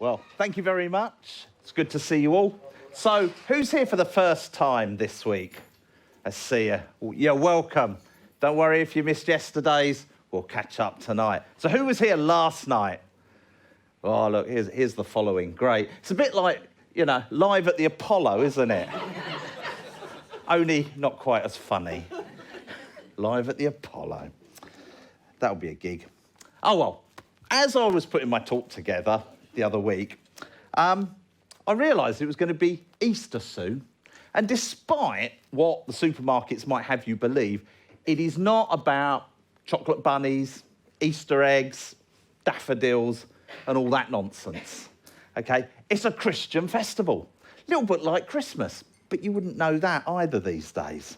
Well, thank you very much. It's good to see you all. So, who's here for the first time this week? Let's see you. You're welcome. Don't worry if you missed yesterday's. We'll catch up tonight. So, who was here last night? Oh, look, here's the following. Great. It's a bit like, live at the Apollo, isn't it? Only not quite as funny. Live at the Apollo. That'll be a gig. Oh, well, as I was putting my talk together the other week, I realised it was going to be Easter soon. And despite what the supermarkets might have you believe, it is not about chocolate bunnies, Easter eggs, daffodils, and all that nonsense. Okay? It's a Christian festival. A little bit like Christmas, but you wouldn't know that either these days.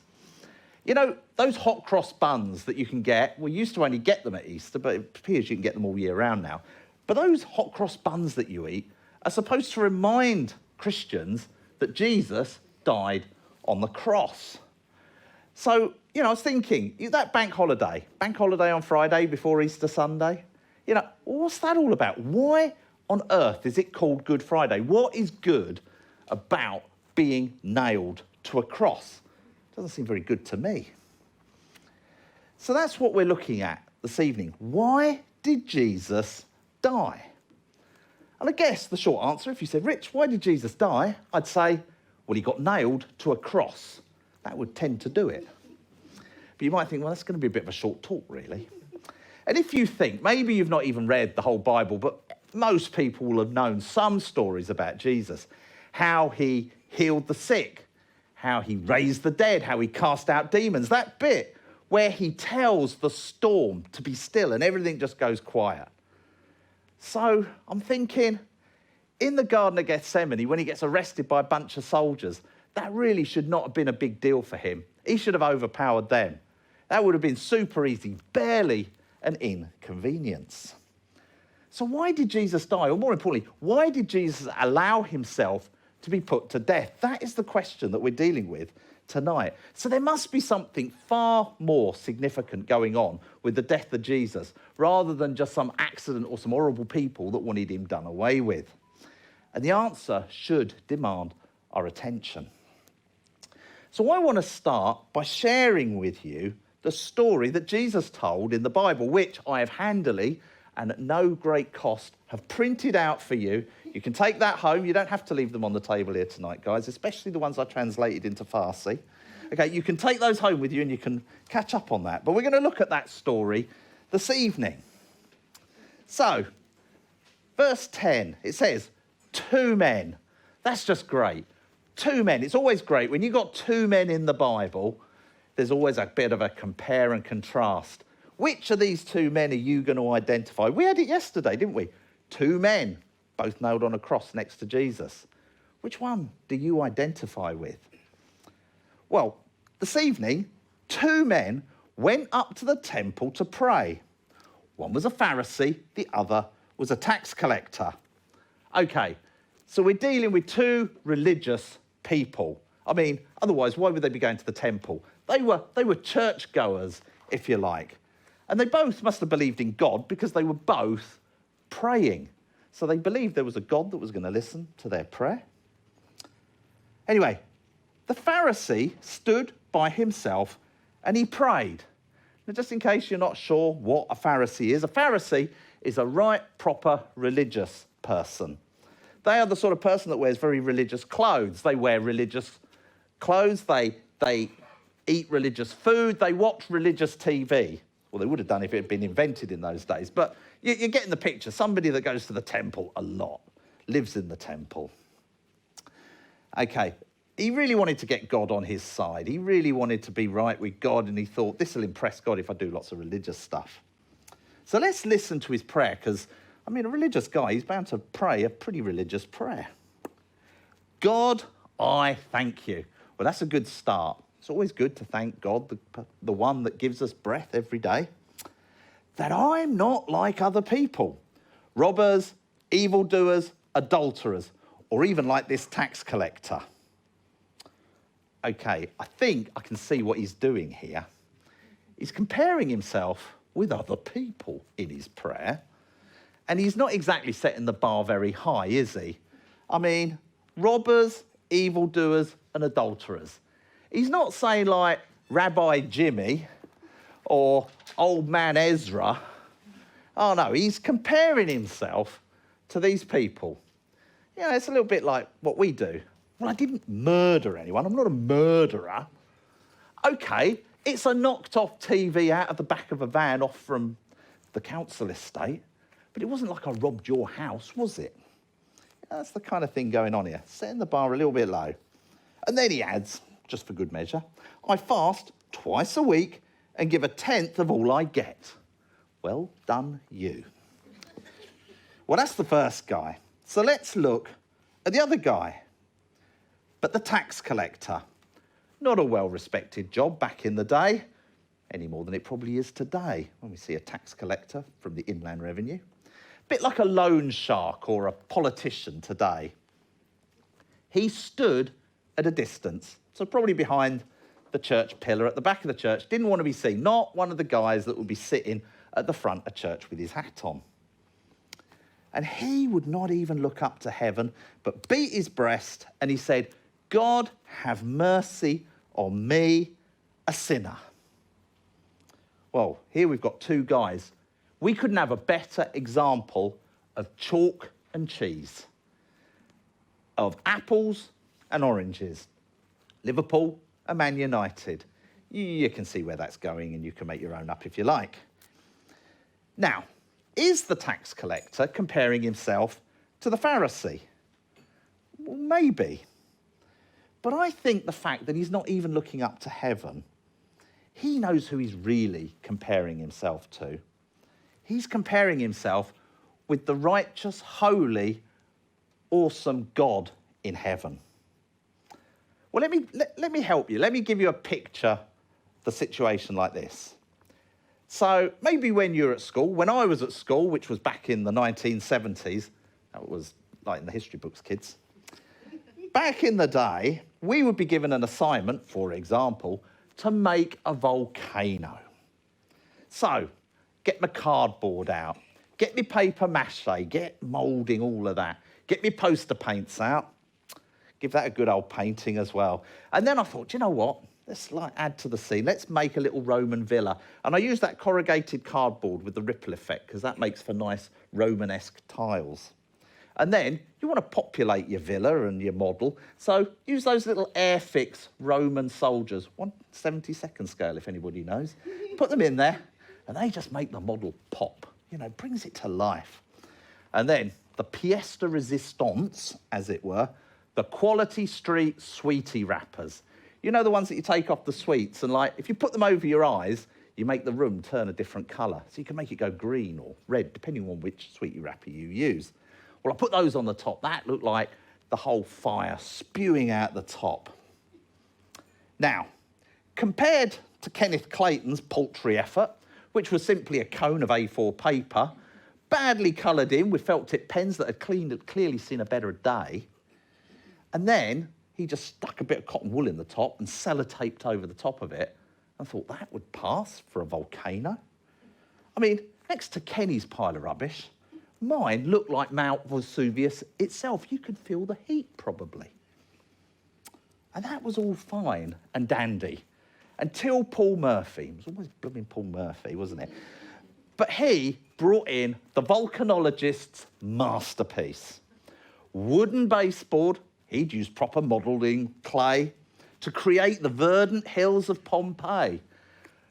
You know, those hot cross buns that you can get, we used to only get them at Easter, but it appears you can get them all year round now. But those hot cross buns that you eat are supposed to remind Christians that Jesus died on the cross. So, I was thinking, that bank holiday on Friday before Easter Sunday, what's that all about? Why on earth is it called Good Friday? What is good about being nailed to a cross? Doesn't seem very good to me. So that's what we're looking at this evening. Why did Jesus die? And I guess the short answer, if you said, Rich, why did Jesus die? I'd say, well, he got nailed to a cross. That would tend to do it. But you might think, well, that's going to be a bit of a short talk, really. And if you think, maybe you've not even read the whole Bible, but most people will have known some stories about Jesus, how he healed the sick, how he raised the dead, how he cast out demons, that bit where he tells the storm to be still and everything just goes quiet. So I'm thinking, in the Garden of Gethsemane, when he gets arrested by a bunch of soldiers, that really should not have been a big deal for him. He should have overpowered them. That would have been super easy, barely an inconvenience. So why did Jesus die? Or more importantly, why did Jesus allow himself to be put to death? That is the question that we're dealing with tonight. So there must be something far more significant going on with the death of Jesus, rather than just some accident or some horrible people that wanted him done away with. And the answer should demand our attention. So I want to start by sharing with you the story that Jesus told in the Bible, which I have handily and at no great cost have printed out for you. You can take that home. You don't have to leave them on the table here tonight, guys, especially the ones I translated into Farsi. Okay, you can take those home with you and you can catch up on that. But we're going to look at that story this evening. So, verse 10, it says, 2 men. That's just great. 2 men. It's always great. When you've got 2 men in the Bible, there's always a bit of a compare and contrast. Which of these 2 men are you going to identify? We had it yesterday, didn't we? 2 men, both nailed on a cross next to Jesus. Which one do you identify with? Well, this evening, 2 men went up to the temple to pray. One was a Pharisee, the other was a tax collector. Okay, so we're dealing with 2 religious people. I mean, otherwise, why would they be going to the temple? They were churchgoers, if you like. And they both must have believed in God because they were both praying. So they believed there was a God that was going to listen to their prayer. Anyway, the Pharisee stood by himself and he prayed. Now, just in case you're not sure what a Pharisee is a right, proper religious person. They are the sort of person that wears very religious clothes. They wear religious clothes. They eat religious food. They watch religious TV. Well, they would have done if it had been invented in those days. But you're getting the picture. Somebody that goes to the temple a lot, lives in the temple. Okay, he really wanted to get God on his side. He really wanted to be right with God, and he thought, this will impress God if I do lots of religious stuff. So let's listen to his prayer, because, a religious guy, he's bound to pray a pretty religious prayer. God, I thank you. Well, that's a good start. It's always good to thank God, the one that gives us breath every day, that I'm not like other people, robbers, evildoers, adulterers, or even like this tax collector. Okay, I think I can see what he's doing here. He's comparing himself with other people in his prayer. And he's not exactly setting the bar very high, is he? I mean, robbers, evildoers, and adulterers. He's not saying like Rabbi Jimmy or old man Ezra. Oh no, he's comparing himself to these people. You know, it's a little bit like what we do. Well, I didn't murder anyone. I'm not a murderer. Okay, it's a knocked off TV out of the back of a van off from the council estate, but it wasn't like I robbed your house, was it? That's the kind of thing going on here, setting the bar a little bit low. And then he adds, just for good measure, I fast twice a week and give 1/10 of all I get. Well done, you. Well, that's the first guy. So let's look at the other guy. But the tax collector, not a well-respected job back in the day, any more than it probably is today when we see a tax collector from the Inland Revenue. Bit like a loan shark or a politician today. He stood at a distance, so probably behind the church pillar at the back of the church, didn't want to be seen, not one of the guys that would be sitting at the front of church with his hat on. And he would not even look up to heaven, but beat his breast and he said, God, have mercy on me, a sinner. Well, here we've got two guys. We couldn't have a better example of chalk and cheese, of apples and oranges, Liverpool and Man United. You can see where that's going and you can make your own up if you like. Now, is the tax collector comparing himself to the Pharisee? Well, maybe. But I think the fact that he's not even looking up to heaven, he knows who he's really comparing himself to. He's comparing himself with the righteous, holy, awesome God in heaven. Well, let me help you. Let me give you a picture of the situation like this. So maybe when you're at school, when I was at school, which was back in the 1970s, that was like in the history books, kids. Back in the day, we would be given an assignment, for example, to make a volcano. So, get my cardboard out, get me paper mache, get moulding, all of that. Get me poster paints out, give that a good old painting as well. And then I thought, you know what? Let's add to the scene. Let's make a little Roman villa. And I used that corrugated cardboard with the ripple effect because that makes for nice Romanesque tiles. And then you want to populate your villa and your model. So use those little Airfix Roman soldiers, 1/72 scale if anybody knows. Put them in there and they just make the model pop. You know, brings it to life. And then the pièce de résistance, as it were, the Quality Street sweetie wrappers. You know, the ones that you take off the sweets and like, if you put them over your eyes, you make the room turn a different colour. So you can make it go green or red, depending on which sweetie wrapper you use. Well, I put those on the top. That looked like the whole fire spewing out the top. Now, compared to Kenneth Clayton's paltry effort, which was simply a cone of A4 paper, badly coloured in with felt tip pens that had clearly seen a better day, and then he just stuck a bit of cotton wool in the top and sellotaped over the top of it. I thought that would pass for a volcano. I mean, next to Kenny's pile of rubbish, mine looked like Mount Vesuvius itself. You could feel the heat, probably. And that was all fine and dandy until Paul Murphy. It was always blooming Paul Murphy, wasn't it? But he brought in the volcanologist's masterpiece. Wooden baseboard. He'd used proper modelling clay to create the verdant hills of Pompeii.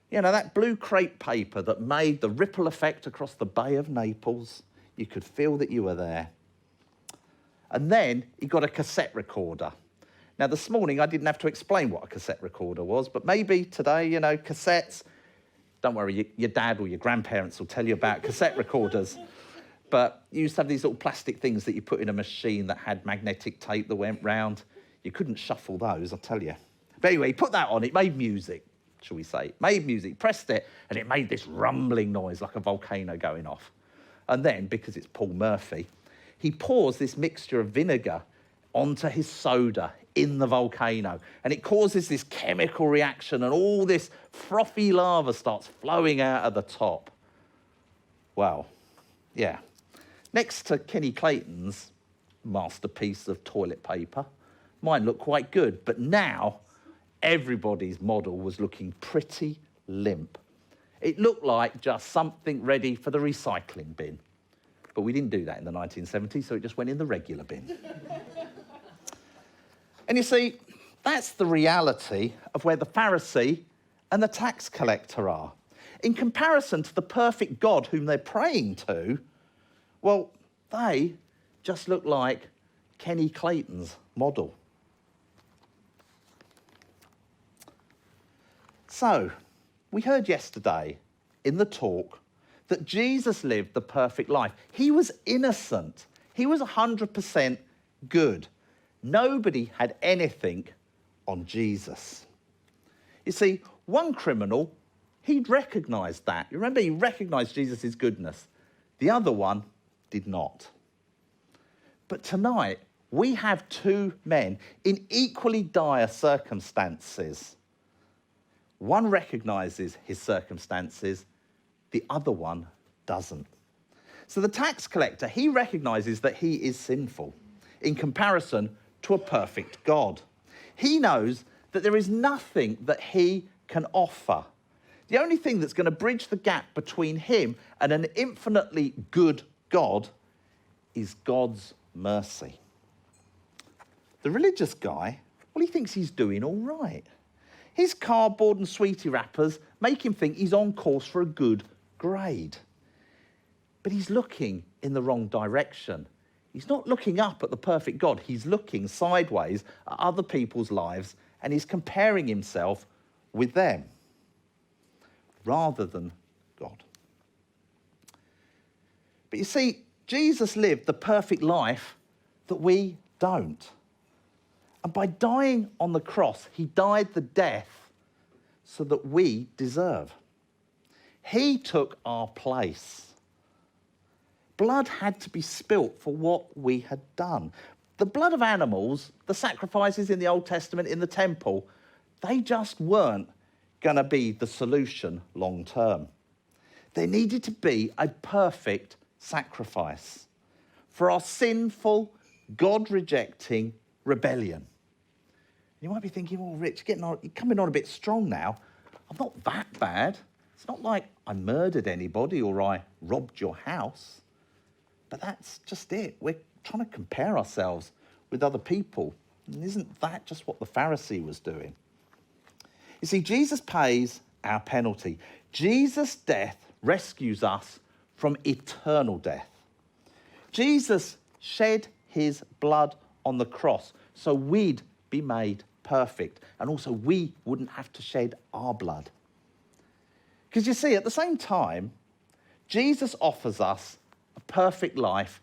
You know, that blue crepe paper that made the ripple effect across the Bay of Naples. You could feel that you were there. And then he got a cassette recorder. Now, this morning, I didn't have to explain what a cassette recorder was, but maybe today, you know, cassettes, don't worry, your dad or your grandparents will tell you about cassette recorders. But you used to have these little plastic things that you put in a machine that had magnetic tape that went round. You couldn't shuffle those, I'll tell you. But anyway, he put that on, it made music, shall we say. It made music, pressed it, and it made this rumbling noise like a volcano going off. And then, because it's Paul Murphy, he pours this mixture of vinegar onto his soda in the volcano. And it causes this chemical reaction and all this frothy lava starts flowing out of the top. Well, yeah. Next to Kenny Clayton's masterpiece of toilet paper, mine looked quite good, but now everybody's model was looking pretty limp. It looked like just something ready for the recycling bin. But we didn't do that in the 1970s, so it just went in the regular bin. And you see, that's the reality of where the Pharisee and the tax collector are. In comparison to the perfect God whom they're praying to, well, they just look like Kenny Clayton's model. So, we heard yesterday in the talk that Jesus lived the perfect life. He was innocent. He was 100% good. Nobody had anything on Jesus. You see, one criminal, he'd recognised that. You remember, he recognised Jesus' goodness. The other one did not. But tonight, we have two men in equally dire circumstances. One recognises his circumstances, the other one doesn't. So the tax collector, he recognises that he is sinful in comparison to a perfect God. He knows that there is nothing that he can offer. The only thing that's going to bridge the gap between him and an infinitely good God is God's mercy. The religious guy, well, he thinks he's doing all right. His cardboard and sweetie wrappers make him think he's on course for a good grade. But he's looking in the wrong direction. He's not looking up at the perfect God. He's looking sideways at other people's lives and he's comparing himself with them rather than God. But you see, Jesus lived the perfect life that we don't. And by dying on the cross, he died the death so that we deserve. He took our place. Blood had to be spilt for what we had done. The blood of animals, the sacrifices in the Old Testament in the temple, they just weren't going to be the solution long term. There needed to be a perfect sacrifice for our sinful, God-rejecting rebellion. You might be thinking, well, Rich, you're coming on a bit strong now. I'm not that bad. It's not like I murdered anybody or I robbed your house. But that's just it. We're trying to compare ourselves with other people. And isn't that just what the Pharisee was doing? You see, Jesus pays our penalty. Jesus' death rescues us from eternal death. Jesus shed his blood on the cross so we'd be made perfect, and also we wouldn't have to shed our blood. Because you see, at the same time, Jesus offers us a perfect life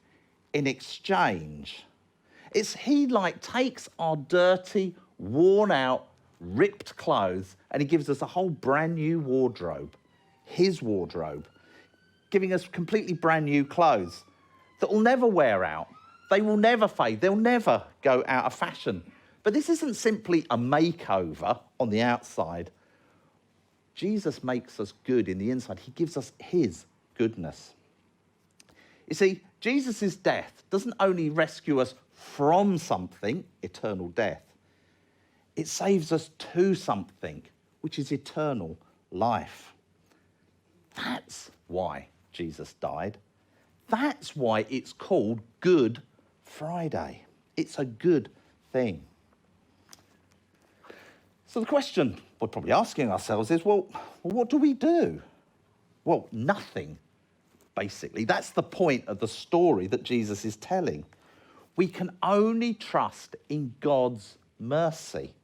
in exchange. He takes our dirty, worn out, ripped clothes and he gives us a whole brand new wardrobe, his wardrobe, giving us completely brand new clothes that will never wear out. They will never fade. They'll never go out of fashion. But this isn't simply a makeover on the outside. Jesus makes us good in the inside. He gives us his goodness. You see, Jesus' death doesn't only rescue us from something, eternal death, it saves us to something, which is eternal life. That's why Jesus died. That's why it's called Good Friday. It's a good thing. So the question we're probably asking ourselves is, well, what do we do? Well, nothing, basically. That's the point of the story that Jesus is telling. We can only trust in God's mercy.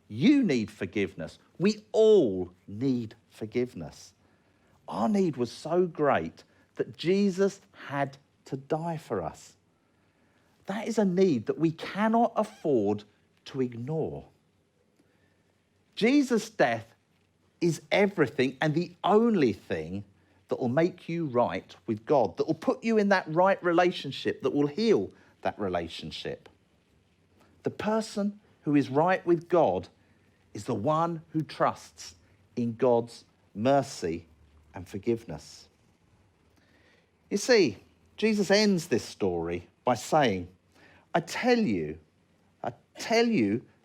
You need forgiveness. We all need forgiveness. Our need was so great that Jesus had to die for us. That is a need that we cannot afford to ignore. Jesus' death is everything and the only thing that will make you right with God, that will put you in that right relationship, that will heal that relationship. The person who is right with God is the one who trusts in God's mercy and forgiveness. You see, Jesus ends this story by saying, I tell you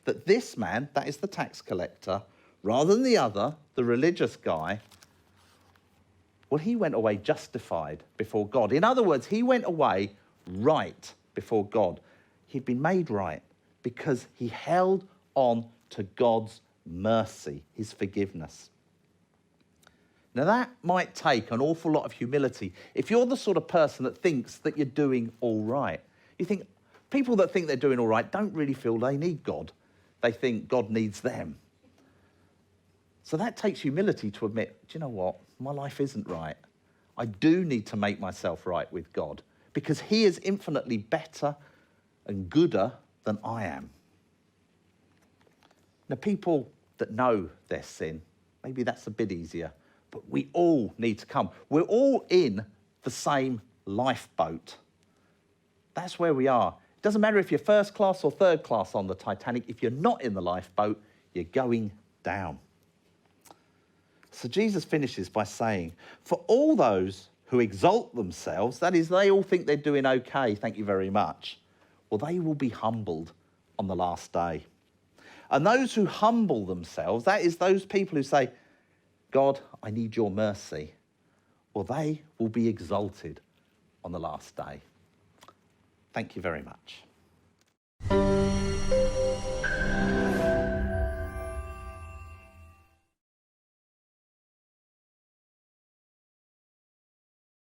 that this man, that is the tax collector, rather than the other, the religious guy, well, he went away justified before God. In other words, he went away right before God. He'd been made right because he held on to God's mercy, his forgiveness. Now, that might take an awful lot of humility if you're the sort of person that thinks that you're doing all right. You think people that think they're doing all right don't really feel they need God. They think God needs them. So that takes humility to admit, do you know what? My life isn't right. I do need to make myself right with God because he is infinitely better and gooder than I am. Now, people that know their sin, maybe that's a bit easier, but we all need to come. We're all in the same lifeboat. That's where we are. It doesn't matter if you're first class or third class on the Titanic. If you're not in the lifeboat, you're going down. So Jesus finishes by saying, for all those who exalt themselves, that is, they all think they're doing okay, thank you very much, well, they will be humbled on the last day. And those who humble themselves, that is, those people who say, God, I need your mercy, well, they will be exalted on the last day. Thank you very much.